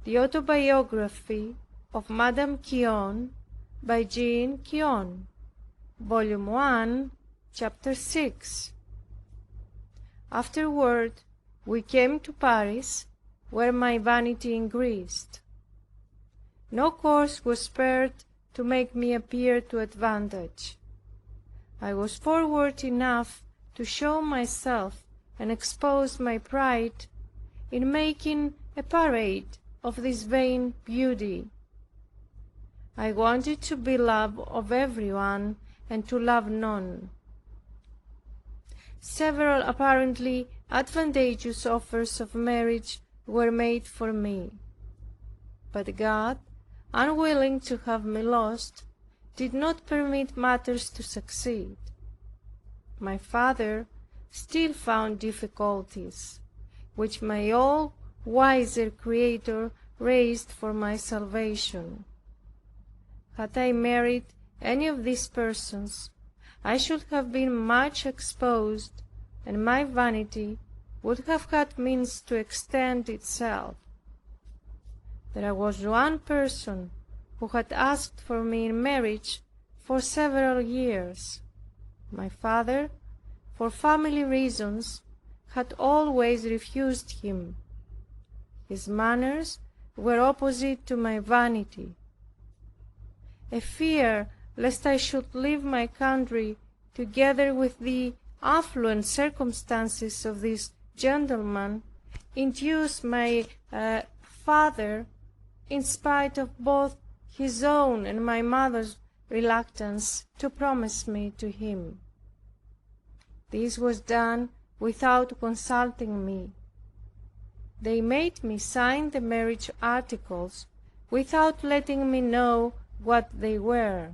The Autobiography of Madame Guyon by Jeanne Guyon, Volume 1, Chapter 6. Afterward we came to Paris, where my vanity increased. No course was spared to make me appear to advantage. I was forward enough to show myself and expose my pride in making a parade of this vain beauty. I wanted to be loved of everyone and to love none. Several apparently advantageous offers of marriage were made for me, but God, unwilling to have me lost, did not permit matters to succeed. My father still found difficulties, which my all-wiser Creator raised for my salvation. Had I married any of these persons, I should have been much exposed, and my vanity would have had means to extend itself. There was one person who had asked for me in marriage for several years. My father, for family reasons, had always refused him. His manners were opposite to my vanity. A fear lest I should leave my country, together with the affluent circumstances of this gentleman, induced my father, in spite of both his own and my mother's reluctance, to promise me to him. This was done without consulting me. They made me sign the marriage articles without letting me know what they were.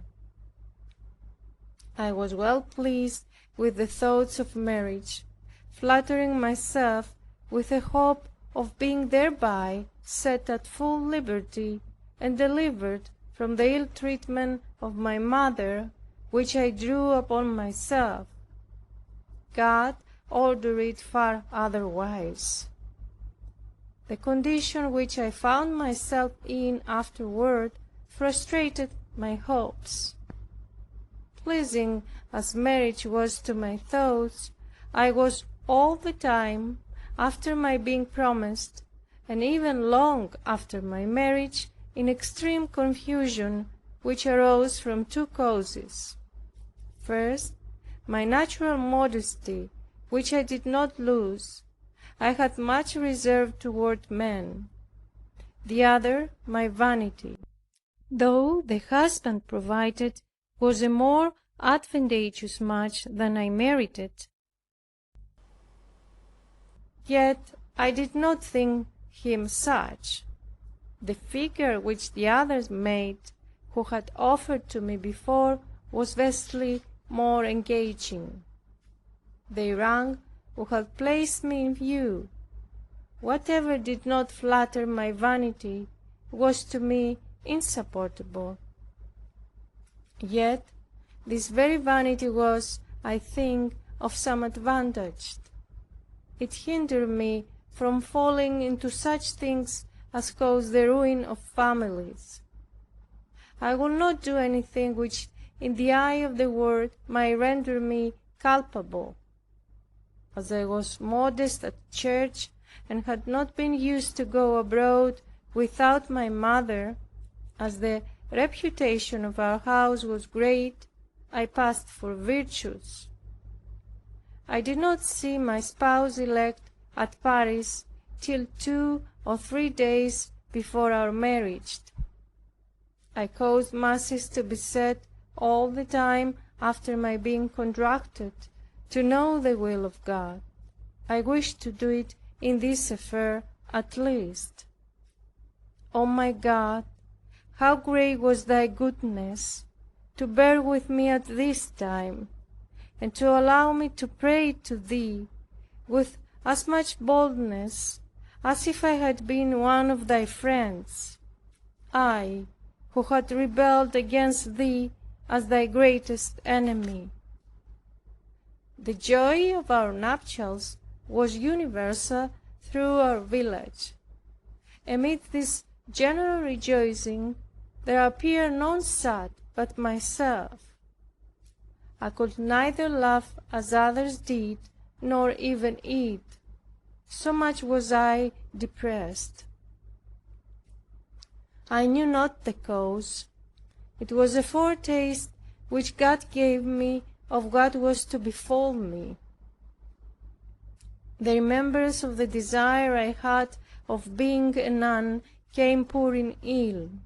I was well pleased with the thoughts of marriage, flattering myself with the hope of being thereby set at full liberty and delivered from the ill treatment of my mother, which I drew upon myself. God ordered it far otherwise. The condition which I found myself in afterward frustrated my hopes. Pleasing as marriage was to my thoughts, I was all the time, after my being promised, and even long after my marriage, in extreme confusion, which arose from two causes. First, my natural modesty, which I did not lose. I had much reserve toward men. The other, my vanity. Though the husband provided was a more advantageous match than I merited, yet I did not think him such. The figure which the others made, who had offered to me before, was vastly more engaging. The rank who had placed me in view, whatever did not flatter my vanity, was to me insupportable. Yet this very vanity was, I think, of some advantage. It hindered me from falling into such things as cause the ruin of families. I would not do anything which in the eye of the world might render me culpable. As I was modest at church, and had not been used to go abroad without my mother, as the reputation of our house was great, I passed for virtuous. I did not see my spouse elect at Paris till 2 or 3 days before our marriage. I caused masses to be said all the time after my being contracted, to know the will of God. I wished to do it in this affair at least. O my God, how great was thy goodness to bear with me at this time, and to allow me to pray to thee with as much boldness as if I had been one of thy friends, I, who had rebelled against thee as thy greatest enemy. The joy of our nuptials was universal through our village. Amid this general rejoicing, there appeared none sad but myself. I could neither laugh as others did, nor even eat, so much was I depressed. I knew not the cause. It was a foretaste which God gave me of what was to befall me. The remembrance of the desire I had of being a nun came pouring in.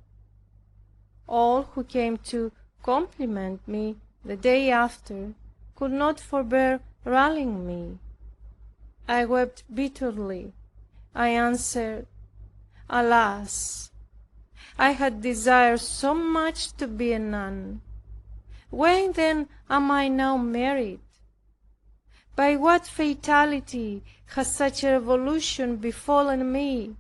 All who came to compliment me the day after could not forbear rallying me. I wept bitterly. I answered, "Alas, I had desired so much to be a nun. Why then am I now married? By what fatality has such a revolution befallen me?"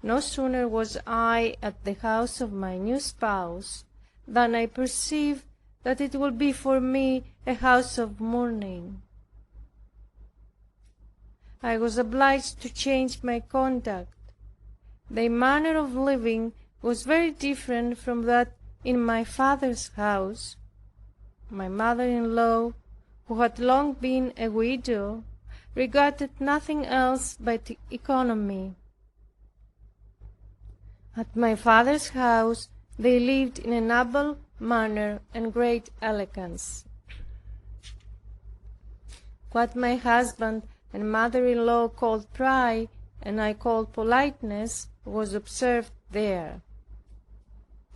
No sooner was I at the house of my new spouse than I perceived that it would be for me a house of mourning. I was obliged to change my conduct. The manner of living was very different from that in my father's house. My mother-in-law, who had long been a widow, regarded nothing else but economy. At my father's house they lived in a noble manner and great elegance. What my husband and mother-in-law called pride, and I called politeness, was observed there.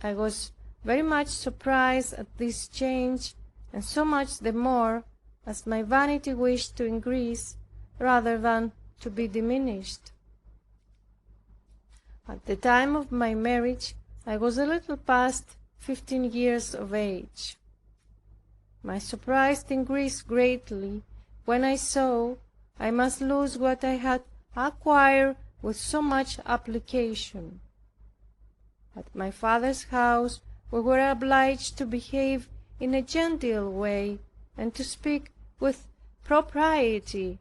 I was very much surprised at this change, and so much the more as my vanity wished to increase rather than to be diminished. At the time of my marriage I was a little past 15 years of age. My surprise increased greatly when I saw I must lose what I had acquired with so much application. At my father's house we were obliged to behave in a genteel way and to speak with propriety.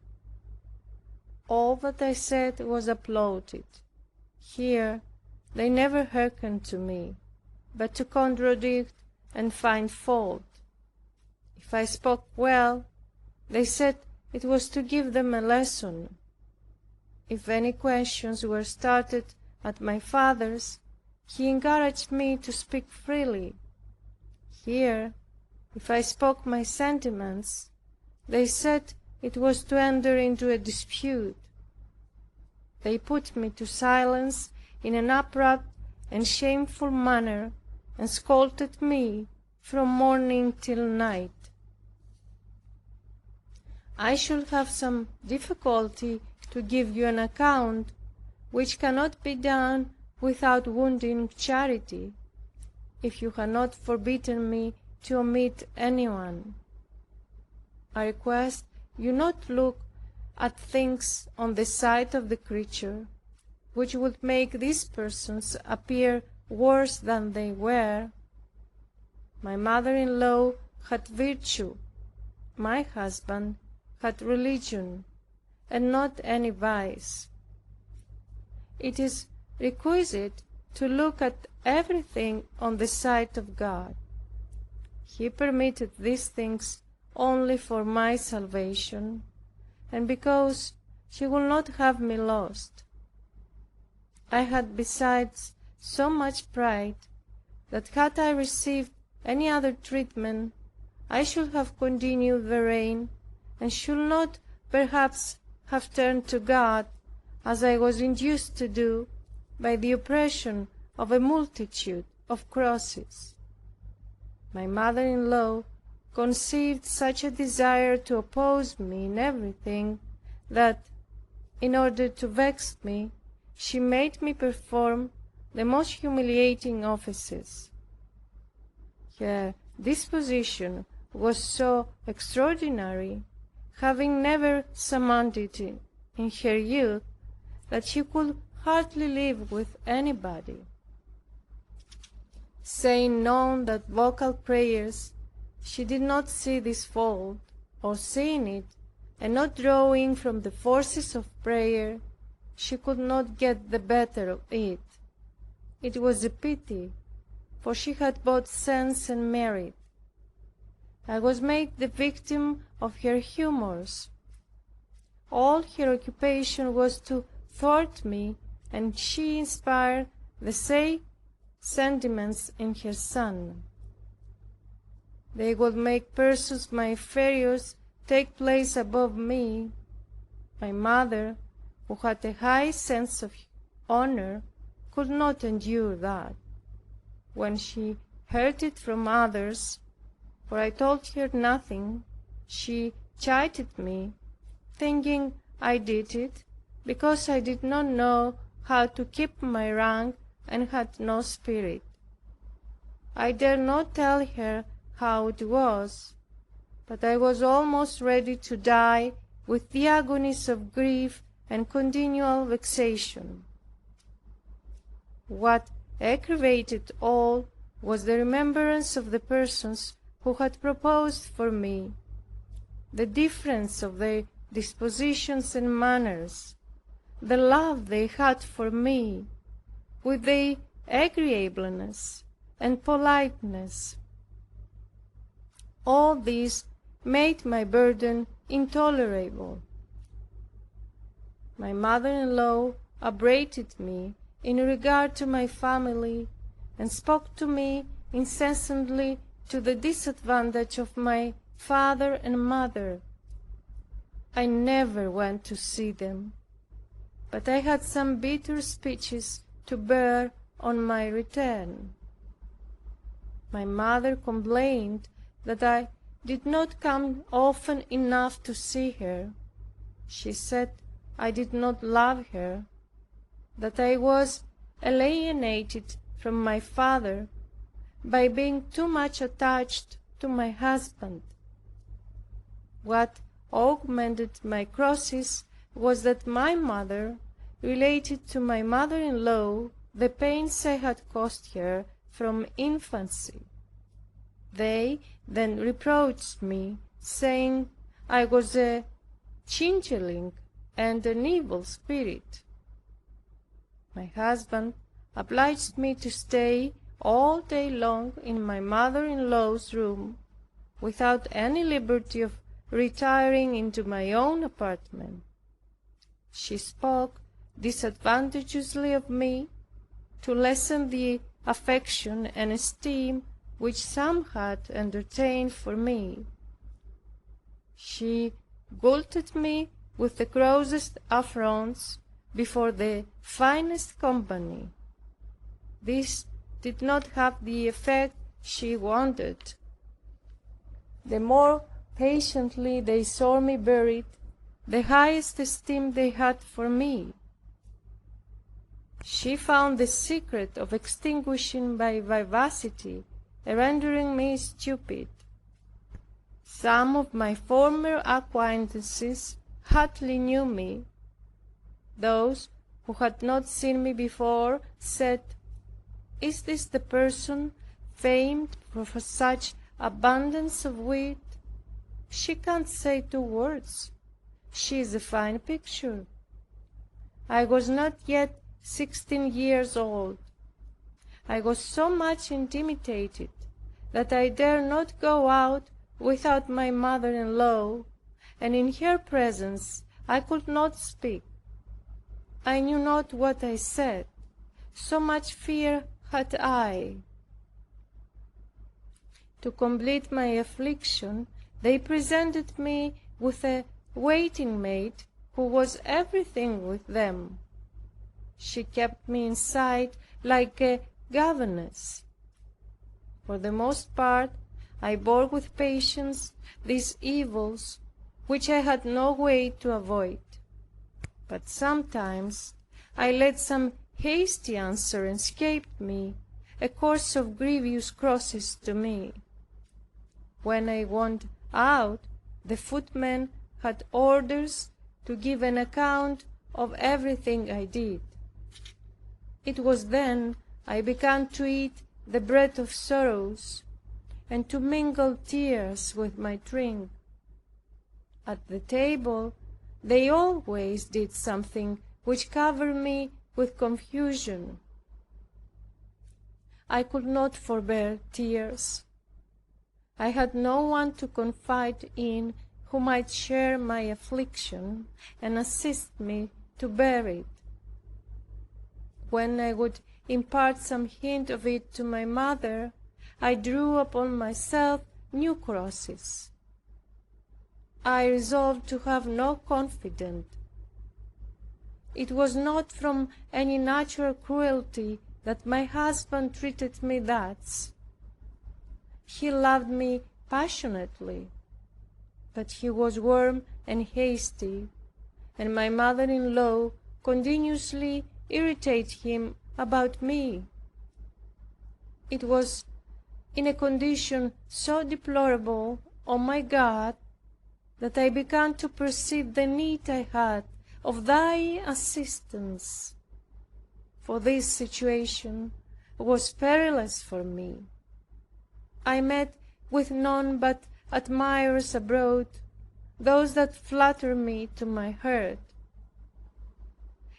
All that I said was applauded. Here they never hearkened to me, but to contradict and find fault. If I spoke well, they said it was to give them a lesson. If any questions were started at my father's, he encouraged me to speak freely. Here, if I spoke my sentiments, they said it was to enter into a dispute. They put me to silence in an abrupt and shameful manner, and scolded me from morning till night. I should have some difficulty to give you an account, which cannot be done without wounding charity, if you had not forbidden me to omit anyone. I request you not look at things on the side of the creature, which would make these persons appear worse than they were. My mother-in-law had virtue, my husband had religion, and not any vice. It is requisite to look at everything on the side of God. He permitted these things only for my salvation, and because He would not have me lost. I had besides so much pride, that had I received any other treatment, I should have continued the reign, and should not perhaps have turned to God, as I was induced to do by the oppression of a multitude of crosses. My mother-in-law conceived such a desire to oppose me in everything, that, in order to vex me, she made me perform the most humiliating offices. Her disposition was so extraordinary, having never surmounted it in her youth, that she could hardly live with anybody. Saying none that vocal prayers, she did not see this fault, or seeing it, and not drawing from the forces of prayer, she could not get the better of it. It was a pity, for she had both sense and merit. I was made the victim of her humors. All her occupation was to thwart me, and she inspired the same sentiments in her son. They would make persons my inferiors take place above me. My mother, who had a high sense of honor, could not endure that. When she heard it from others, for I told her nothing, she chided me, thinking I did it because I did not know how to keep my rank and had no spirit. I dared not tell her how it was, but I was almost ready to die with the agonies of grief and continual vexation. What aggravated all was the remembrance of the persons who had proposed for me, the difference of their dispositions and manners, the love they had for me, with their agreeableness and politeness. All this made my burden intolerable. My mother-in-law upbraided me in regard to my family, and spoke to me incessantly to the disadvantage of my father and mother. I never went to see them, but I had some bitter speeches to bear on my return. My mother complained that I did not come often enough to see her. She said I did not love her, that I was alienated from my father by being too much attached to my husband. What augmented my crosses was that my mother related to my mother-in-law the pains I had caused her from infancy. They then reproached me, saying I was a changeling and an evil spirit. My husband obliged me to stay all day long in my mother-in-law's room, without any liberty of retiring into my own apartment. She spoke disadvantageously of me, to lessen the affection and esteem which some had entertained for me. She galled me with the grossest affronts before the finest company. This did not have the effect she wanted. The more patiently they saw me bear it, the highest esteem they had for me. She found the secret of extinguishing my vivacity and rendering me stupid. Some of my former acquaintances hardly knew me. Those who had not seen me before said, "Is this the person famed for such abundance of wit? She can't say 2 words. She is a fine picture." I was not yet 16 years old. I was so much intimidated that I dared not go out without my mother-in-law, and in her presence I could not speak. I knew not what I said, so much fear had I. To complete my affliction, they presented me with a waiting maid who was everything with them. She kept me in sight like a governess. For the most part, I bore with patience these evils which I had no way to avoid. But sometimes I let some hasty answer escape me, a course of grievous crosses to me. When I went out, the footman had orders to give an account of everything I did. It was then I began to eat the bread of sorrows, and to mingle tears with my drink. At the table they always did something which covered me with confusion. I could not forbear tears. I had no one to confide in who might share my affliction and assist me to bear it. When I would impart some hint of it to my mother, I drew upon myself new crosses. I resolved to have no confidant. It was not from any natural cruelty that my husband treated me thus. He loved me passionately, but he was warm and hasty, and my mother-in-law continuously irritated him about me. It was in a condition so deplorable, oh my God, that I began to perceive the need I had of thy assistance, for this situation was perilous for me. I met with none but admirers abroad, those that flatter me to my hurt.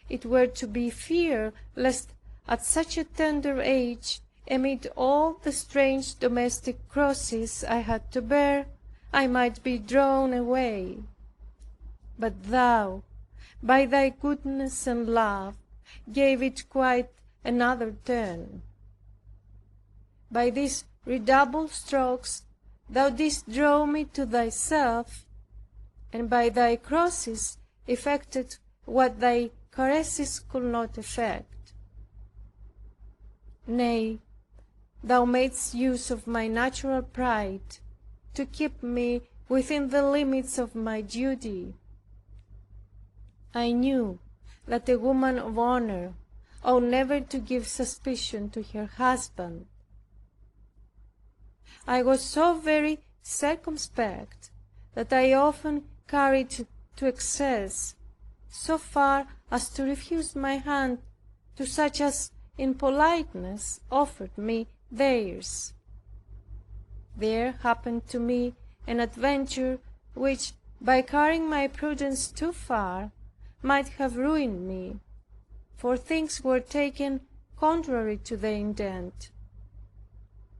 It were to be feared lest at such a tender age, amid all the strange domestic crosses I had to bear, I might be drawn away. But thou, by thy goodness and love, gave it quite another turn. By these redoubled strokes thou didst draw me to thyself, and by thy crosses effected what thy caresses could not effect. Nay, thou madest use of my natural pride to keep me within the limits of my duty. I knew that a woman of honor ought never to give suspicion to her husband. I was so very circumspect that I often carried to excess, so far as to refuse my hand to such as in politeness offered me theirs. There happened to me an adventure which, by carrying my prudence too far, might have ruined me, for things were taken contrary to their intent.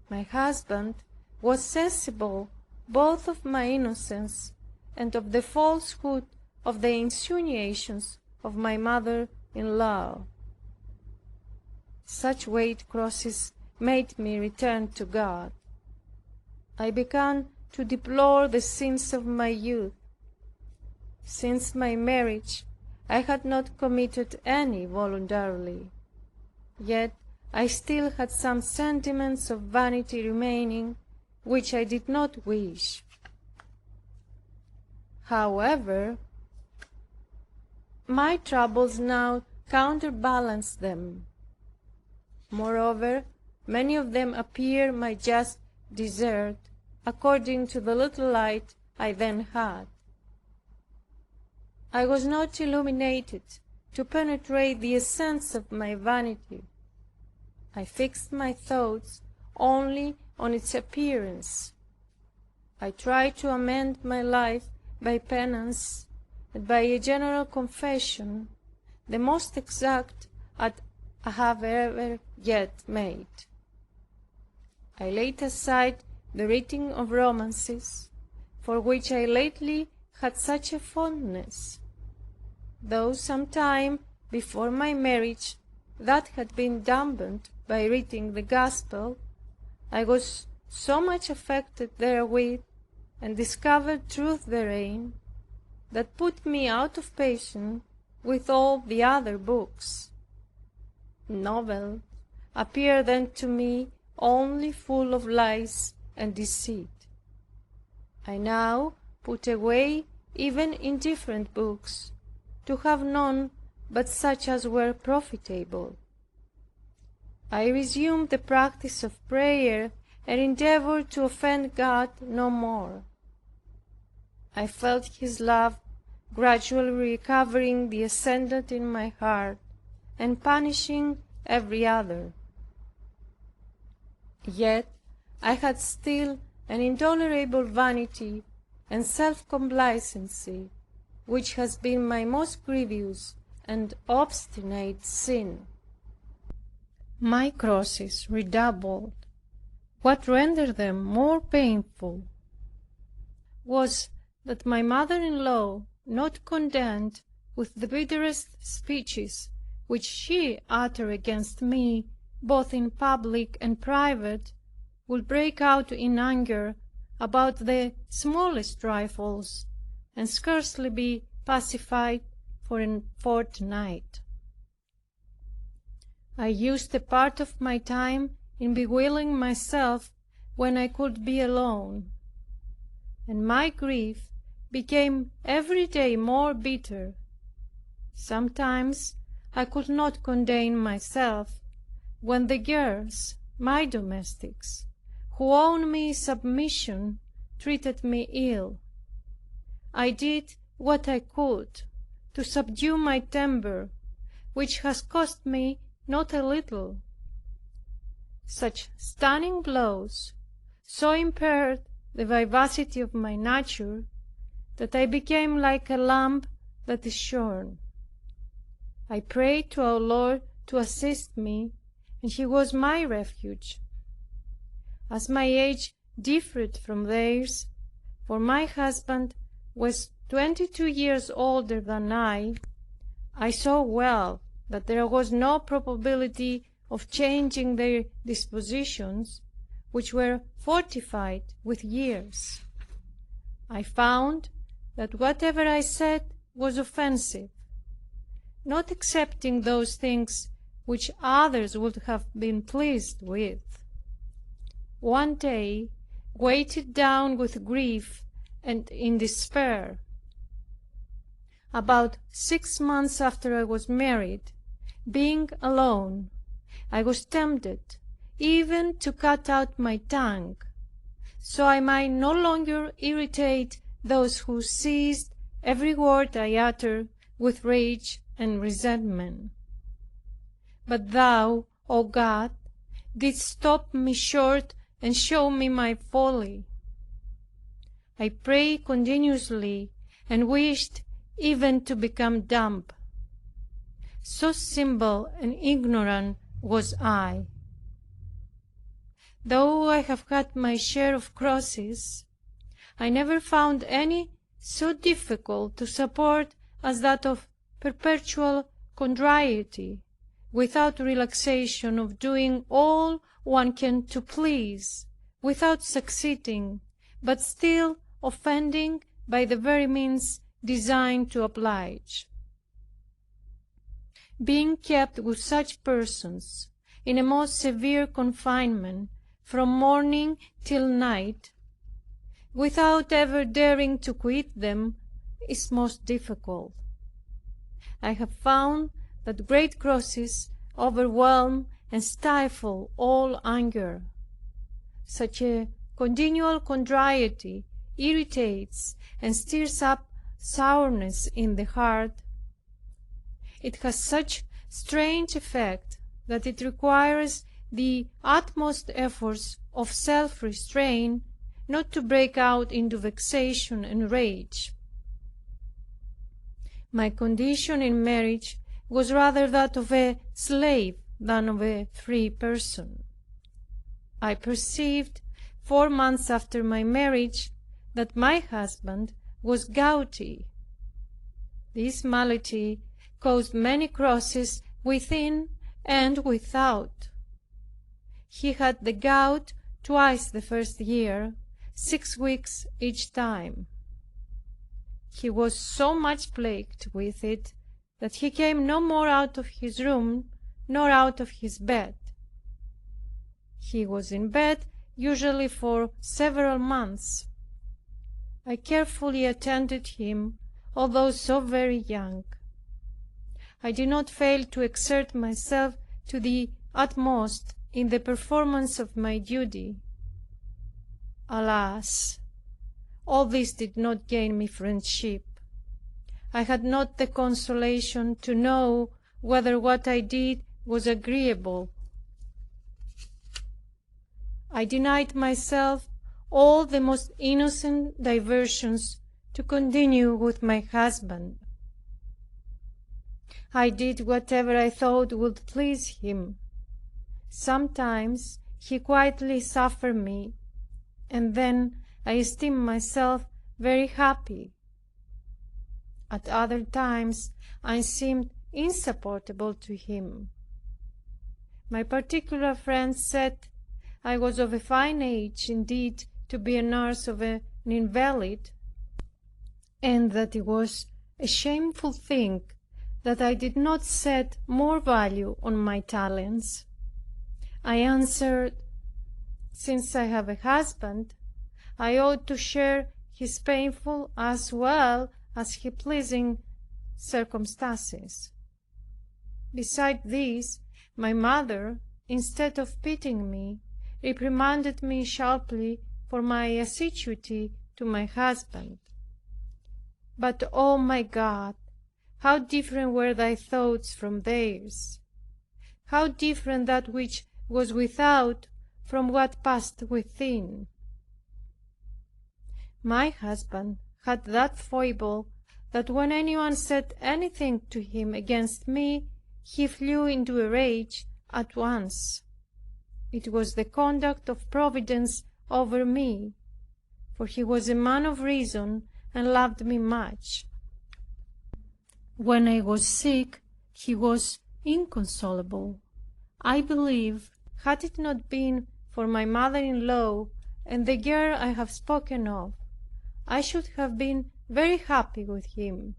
My husband was sensible both of my innocence and of the falsehood of the insinuations of my mother-in-law. Such weight crosses made me return to God. I began to deplore the sins of my youth. Since my marriage, I had not committed any voluntarily, yet I still had some sentiments of vanity remaining, which I did not wish. However, my troubles now counterbalanced them. Moreover, many of them appeared my just desert, according to the little light I then had. I was not illuminated to penetrate the essence of my vanity. I fixed my thoughts only on its appearance. I tried to amend my life by penance and by a general confession, the most exact I have ever yet made. I laid aside the reading of romances, for which I lately had such a fondness, though some time before my marriage that had been dampened by reading the Gospel. I was so much affected therewith, and discovered truth therein, that put me out of patience with all the other books. Novels appeared then to me only full of lies and deceit. I now put away even indifferent books, to have none but such as were profitable. I resumed the practice of prayer, and endeavored to offend God no more. I felt His love gradually recovering the ascendant in my heart, and punishing every other. Yet I had still an intolerable vanity and self-complacency, which has been my most grievous and obstinate sin. My crosses redoubled. What rendered them more painful was that my mother-in-law, not content with the bitterest speeches which she uttered against me, both in public and private, would break out in anger about the smallest trifles, and scarcely be pacified for a fortnight. I used a part of my time in bewailing myself when I could be alone, and my grief became every day more bitter. Sometimes I could not contain myself when the girls, my domestics, who owed me submission, treated me ill. I did what I could to subdue my temper, which has cost me not a little. Such stunning blows so impaired the vivacity of my nature, that I became like a lamb that is shorn. I prayed to our Lord to assist me, and He was my refuge. As my age differed from theirs, for my husband was 22 years older than I saw well that there was no probability of changing their dispositions, which were fortified with years. I found that whatever I said was offensive, not excepting those things which others would have been pleased with. One day, weighted down with grief and in despair, about 6 months after I was married, being alone, I was tempted even to cut out my tongue, so I might no longer irritate those who seized every word I uttered with rage and resentment. But Thou, O God, didst stop me short and show me my folly. I prayed continuously and wished even to become dumb. So simple and ignorant was I. Though I have had my share of crosses, I never found any so difficult to support as that of perpetual contrariety, without relaxation of doing all one can to please, without succeeding, but still offending by the very means designed to oblige. Being kept with such persons in a most severe confinement from morning till night, without ever daring to quit them, is most difficult. I have found that great crosses overwhelm and stifle all anger. Such a continual contrariety irritates and stirs up sourness in the heart. It has such strange effect that it requires the utmost efforts of self-restraint not to break out into vexation and rage. My condition in marriage was rather that of a slave than of a free person. I perceived 4 months after my marriage that my husband was gouty. This malady caused many crosses within and without. He had the gout twice the first year, 6 weeks each time. He was so much plagued with it that he came no more out of his room nor out of his bed. He was in bed usually for several months. I carefully attended him, although so very young. I did not fail to exert myself to the utmost in the performance of my duty. Alas, all this did not gain me friendship. I had not the consolation to know whether what I did was agreeable. I denied myself all the most innocent diversions to continue with my husband. I did whatever I thought would please him. Sometimes he quietly suffered me, and then I esteemed myself very happy. At other times I seemed insupportable to him. My particular friends said I was of a fine age indeed to be a nurse of an invalid, and that it was a shameful thing that I did not set more value on my talents. I answered, since I have a husband, I ought to share his painful as well as his pleasing circumstances. Besides this, my mother, instead of pitying me, reprimanded me sharply for my assiduity to my husband. But, oh my God, how different were thy thoughts from theirs! How different that which was without from what passed within! My husband had that foible, that when anyone said anything to him against me, he flew into a rage at once. It was the conduct of Providence over me, for he was a man of reason and loved me much. When I was sick, he was inconsolable. I believe, had it not been for my mother-in-law and the girl I have spoken of, I should have been very happy with him.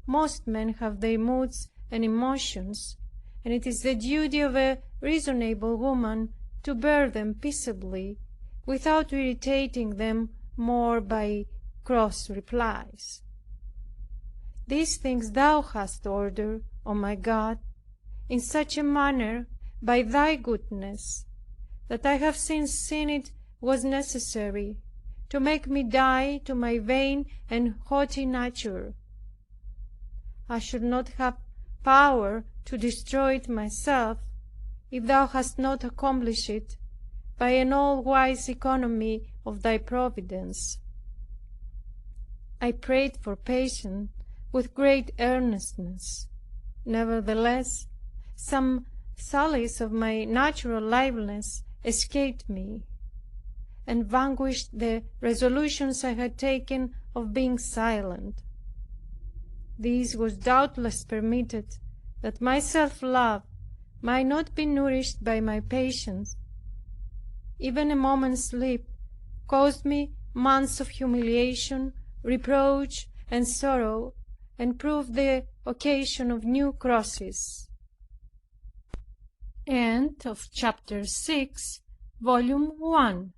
Most men have their moods and emotions, and it is the duty of a reasonable woman to bear them peaceably, without irritating them more by cross replies. These things thou hast ordered, O my God, in such a manner by thy goodness, that I have since seen it was necessary to make me die to my vain and haughty nature. I should not have power to destroy it myself, if thou hast not accomplished it by an all-wise economy of thy providence. I prayed for patience with great earnestness. Nevertheless, some sallies of my natural liveliness escaped me, and vanquished the resolutions I had taken of being silent. This was doubtless permitted, that my self-love might not be nourished by my patience. Even a moment's sleep caused me months of humiliation, reproach, and sorrow, and proved the occasion of new crosses. End of chapter 6, volume 1.